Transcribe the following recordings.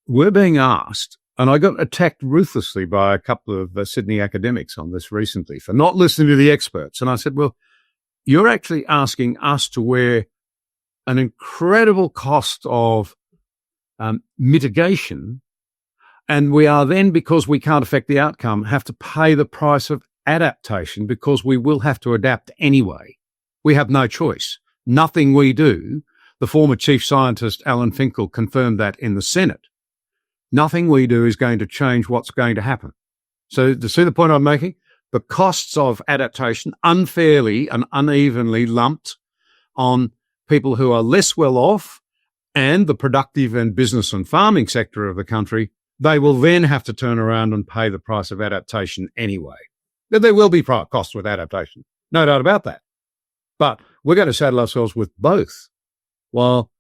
we're being asked, and I got attacked ruthlessly by a couple of Sydney academics on this recently for not listening to the experts. And I said, well, you're actually asking us to wear an incredible cost of mitigation, and we are then, because we can't affect the outcome, have to pay the price of adaptation because we will have to adapt anyway. We have no choice. Nothing we do, the former chief scientist Alan Finkel confirmed that in the Senate, nothing we do is going to change what's going to happen. So to see the point I'm making, the costs of adaptation unfairly and unevenly lumped on people who are less well off and the productive and business and farming sector of the country, they will then have to turn around and pay the price of adaptation anyway. There will be costs with adaptation, no doubt about that. But we're going to saddle ourselves with both, while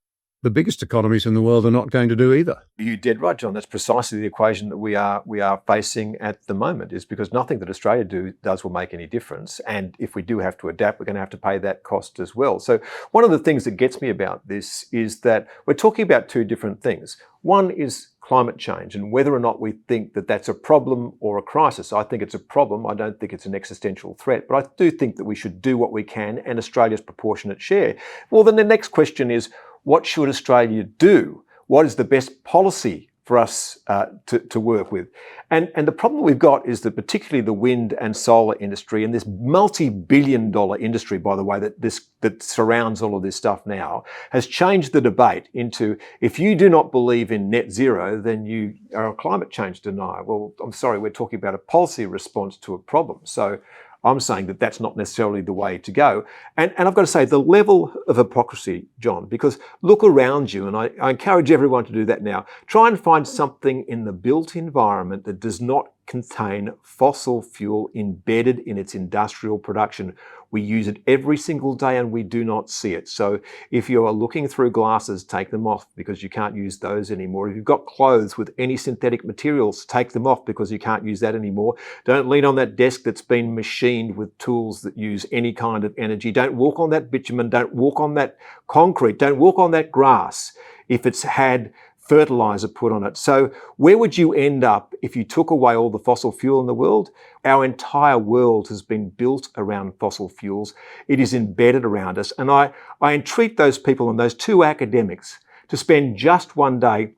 the biggest economies in the world are not going to do either. You're dead right, John. That's precisely the equation that we are facing at the moment, is because nothing that Australia does will make any difference. And if we do have to adapt, we're going to have to pay that cost as well. So one of the things that gets me about this is that we're talking about two different things. One is climate change and whether or not we think that that's a problem or a crisis. I think it's a problem. I don't think it's an existential threat, but I do think that we should do what we can, and Australia's proportionate share. Well, then the next question is, what should Australia do? What is the best policy for us to work with? And the problem we've got is that particularly the wind and solar industry, and this multi-billion-dollar industry, by the way, that surrounds all of this stuff now, has changed the debate into, if you do not believe in net zero, then you are a climate change denier. Well, I'm sorry, we're talking about a policy response to a problem. So I'm saying that that's not necessarily the way to go. And I've got to say, the level of hypocrisy, John, because look around you, and I encourage everyone to do that now. Try and find something in the built environment that does not contain fossil fuel embedded in its industrial production. We use it every single day and we do not see it. So if you are looking through glasses, take them off because you can't use those anymore. If you've got clothes with any synthetic materials, take them off because you can't use that anymore. Don't lean on that desk that's been machined with tools that use any kind of energy. Don't walk on that bitumen. Don't walk on that concrete. Don't walk on that grass if it's had fertilizer put on it. So where would you end up if you took away all the fossil fuel in the world? Our entire world has been built around fossil fuels. It is embedded around us. And I entreat those people and those two academics to spend just one day,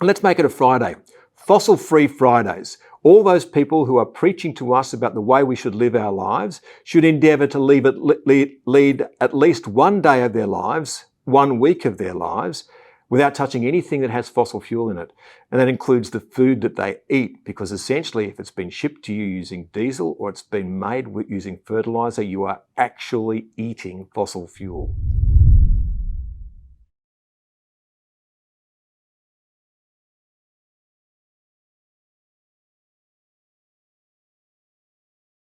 and let's make it a Friday, fossil-free Fridays. All those people who are preaching to us about the way we should live our lives should endeavour to lead at least one day of their lives, 1 week of their lives, without touching anything that has fossil fuel in it. And that includes the food that they eat, because essentially if it's been shipped to you using diesel or it's been made using fertilizer, you are actually eating fossil fuel.